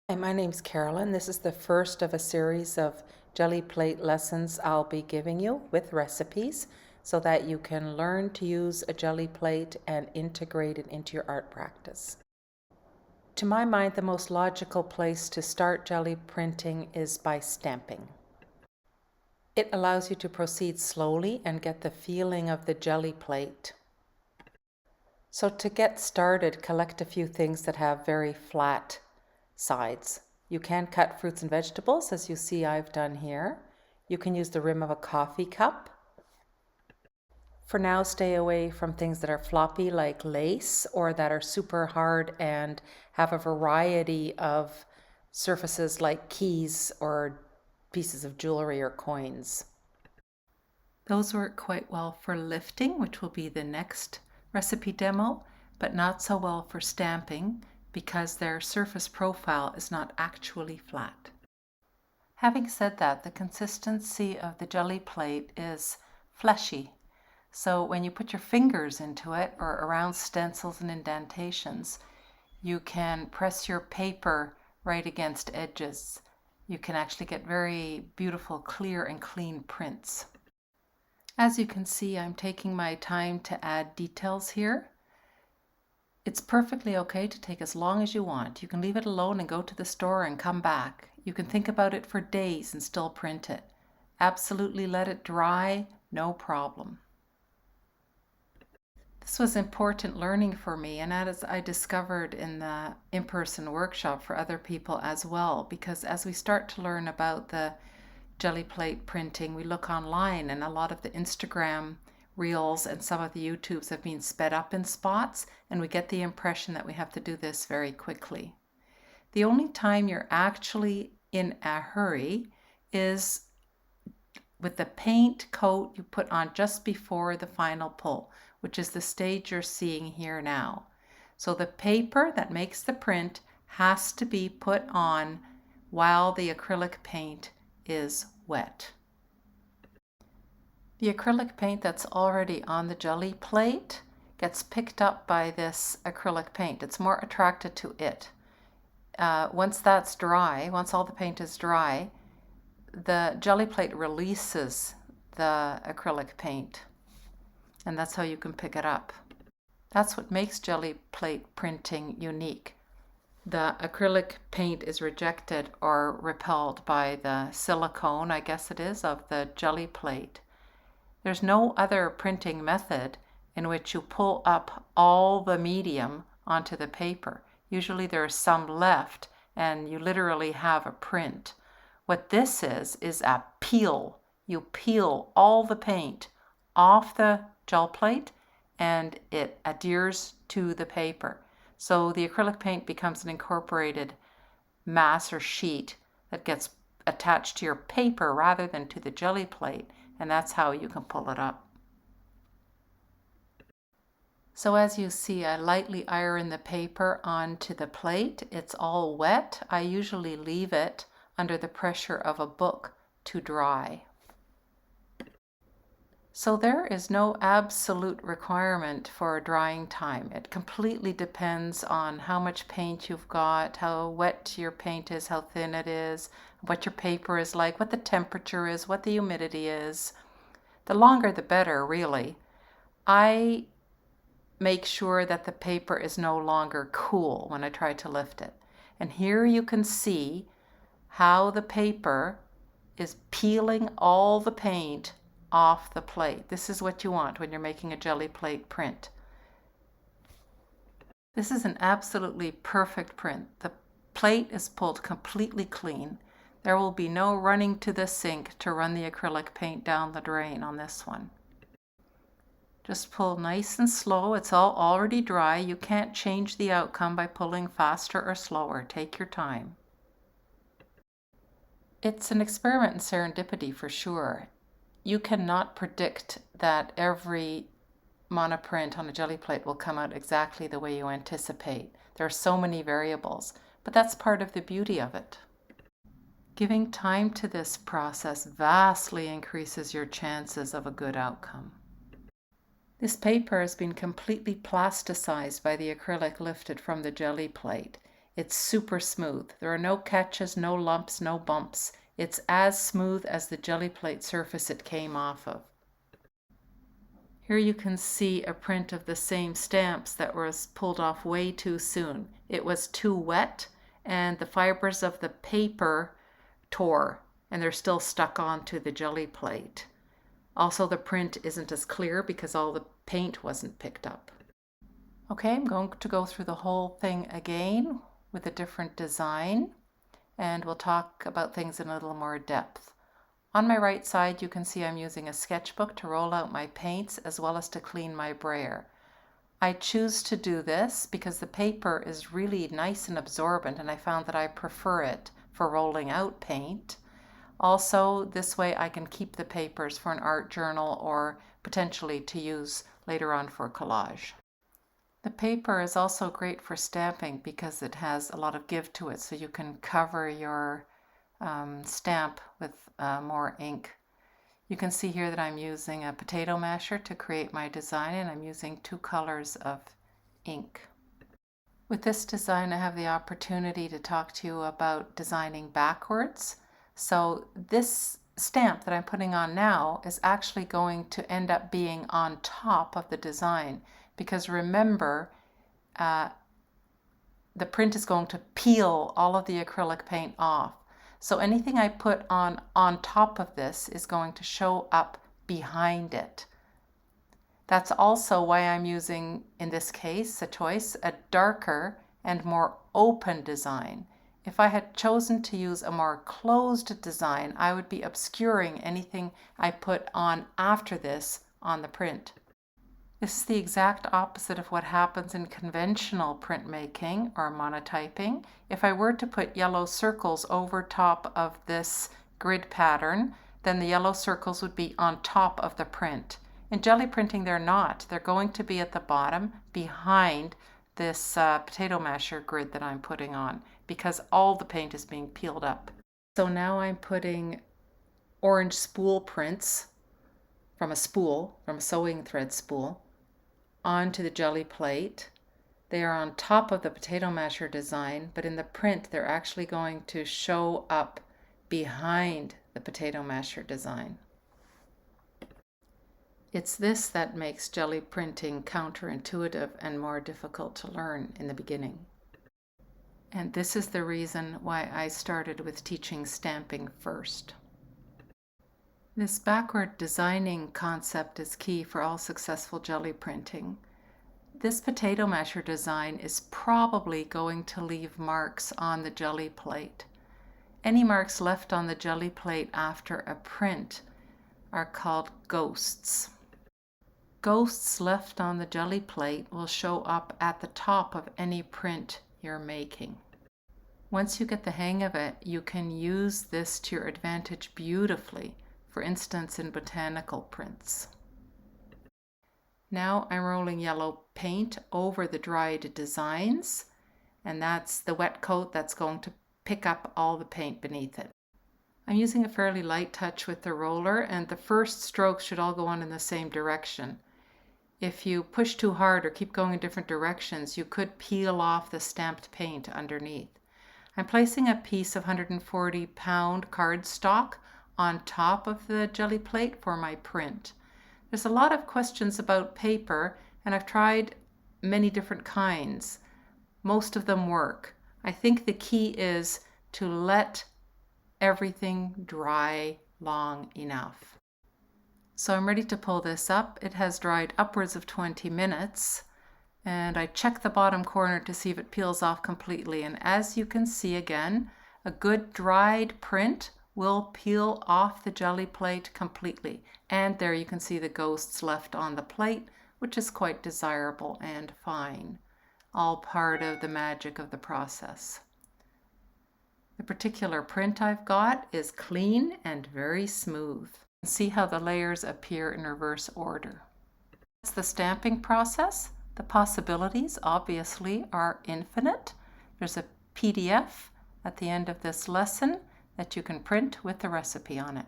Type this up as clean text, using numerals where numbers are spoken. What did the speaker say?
Hi, my name's Carolyn. This is the first of a series of GelliPlate lessons I'll be giving you with recipes so that you can learn to use a GelliPlate and integrate it into your art practice. To my mind, the most logical place to start jelly printing is by stamping. It allows you to proceed slowly and get the feeling of the jelly plate. So to get started, collect a few things that have very flat sides. You can cut fruits and vegetables, as you see I've done here. You can use the rim of a coffee cup. For now, stay away from things that are floppy like lace or that are super hard and have a variety of surfaces like keys or pieces of jewelry or coins. Those work quite well for lifting, which will be the next recipe demo, but not so well for stamping because their surface profile is not actually flat. Having said that, the consistency of the jelly plate is fleshy. So when you put your fingers into it or around stencils and indentations, you can press your paper right against edges. You can actually get very beautiful, clear and clean prints. As you can see, I'm taking my time to add details here. It's perfectly okay to take as long as you want. You can leave it alone and go to the store and come back. You can think about it for days and still print it. Absolutely let it dry, no problem. This was important learning for me, and as I discovered in the in-person workshop for other people as well, because as we start to learn about the GelliPlate printing, we look online and a lot of the Instagram reels and some of the YouTubes have been sped up in spots, and we get the impression that we have to do this very quickly. The only time you're actually in a hurry is with the paint coat you put on just before the final pull, which is the stage you're seeing here now. So the paper that makes the print has to be put on while the acrylic paint is wet. The acrylic paint that's already on the jelly plate gets picked up by this acrylic paint. It's more attracted to it. Once that's dry, once all the paint is dry, the jelly plate releases the acrylic paint, and that's how you can pick it up. That's what makes jelly plate printing unique. The acrylic paint is rejected or repelled by the silicone, I guess it is, of the jelly plate. There's no other printing method in which you pull up all the medium onto the paper. Usually there's some left and you literally have a print. What this is a peel. You peel all the paint off the gel plate and it adheres to the paper. So the acrylic paint becomes an incorporated mass or sheet that gets attached to your paper rather than to the jelly plate, and that's how you can pull it up. So as you see, I lightly iron the paper onto the plate. It's all wet. I usually leave it under the pressure of a book to dry. So there is no absolute requirement for drying time. It completely depends on how much paint you've got, how wet your paint is, how thin it is, what your paper is like, what the temperature is, what the humidity is. The longer the better, really. I make sure that the paper is no longer cool when I try to lift it. And here you can see how the paper is peeling all the paint off the plate. This is what you want when you're making a jelly plate print. This is an absolutely perfect print. The plate is pulled completely clean. There will be no running to the sink to run the acrylic paint down the drain on this one. Just pull nice and slow. It's all already dry. You can't change the outcome by pulling faster or slower. Take your time. It's an experiment in serendipity for sure. You cannot predict that every monoprint on a jelly plate will come out exactly the way you anticipate. There are so many variables, but that's part of the beauty of it. Giving time to this process vastly increases your chances of a good outcome. This paper has been completely plasticized by the acrylic lifted from the jelly plate. It's super smooth. There are no catches, no lumps, no bumps. It's as smooth as the GelliPlate surface it came off of. Here you can see a print of the same stamps that was pulled off way too soon. It was too wet and the fibers of the paper tore and they're still stuck onto the GelliPlate. Also, the print isn't as clear because all the paint wasn't picked up. Okay, I'm going to go through the whole thing again with a different design, and we'll talk about things in a little more depth. On my right side, you can see I'm using a sketchbook to roll out my paints as well as to clean my brayer. I choose to do this because the paper is really nice and absorbent, and I found that I prefer it for rolling out paint. Also, this way I can keep the papers for an art journal or potentially to use later on for collage. The paper is also great for stamping because it has a lot of give to it, so you can cover your stamp with more ink. You can see here that I'm using a potato masher to create my design, and I'm using 2 colors of ink. With this design, I have the opportunity to talk to you about designing backwards. So this stamp that I'm putting on now is actually going to end up being on top of the design, because remember, the print is going to peel all of the acrylic paint off. So anything I put on top of this is going to show up behind it. That's also why I'm using, in this case, a darker and more open design. If I had chosen to use a more closed design, I would be obscuring anything I put on after this on the print. This is the exact opposite of what happens in conventional printmaking or monotyping. If I were to put yellow circles over top of this grid pattern, then the yellow circles would be on top of the print. In jelly printing, they're not. They're going to be at the bottom behind this potato masher grid that I'm putting on, because all the paint is being peeled up. So now I'm putting orange spool prints from a sewing thread spool, onto the GelliPlate. They are on top of the potato masher design, but in the print they're actually going to show up behind the potato masher design. It's this that makes jelly printing counterintuitive and more difficult to learn in the beginning. And this is the reason why I started with teaching stamping first. This backward designing concept is key for all successful jelly printing. This potato masher design is probably going to leave marks on the GelliPlate. Any marks left on the GelliPlate after a print are called ghosts. Ghosts left on the GelliPlate will show up at the top of any print you're making. Once you get the hang of it, you can use this to your advantage beautifully, for instance in botanical prints. Now I'm rolling yellow paint over the dried designs, and that's the wet coat that's going to pick up all the paint beneath it. I'm using a fairly light touch with the roller, and the first strokes should all go on in the same direction. If you push too hard or keep going in different directions, you could peel off the stamped paint underneath. I'm placing a piece of 140-pound cardstock on top of the GelliPlate for my print. There's a lot of questions about paper, and I've tried many different kinds. Most of them work. I think the key is to let everything dry long enough. So I'm ready to pull this up. It has dried upwards of 20 minutes, and I check the bottom corner to see if it peels off completely. And as you can see again, a good dried print will peel off the GelliPlate completely. And there you can see the ghosts left on the plate, which is quite desirable and fine. All part of the magic of the process. The particular print I've got is clean and very smooth. See how the layers appear in reverse order. That's the stamping process. The possibilities obviously are infinite. There's a PDF at the end of this lesson that you can print with the recipe on it.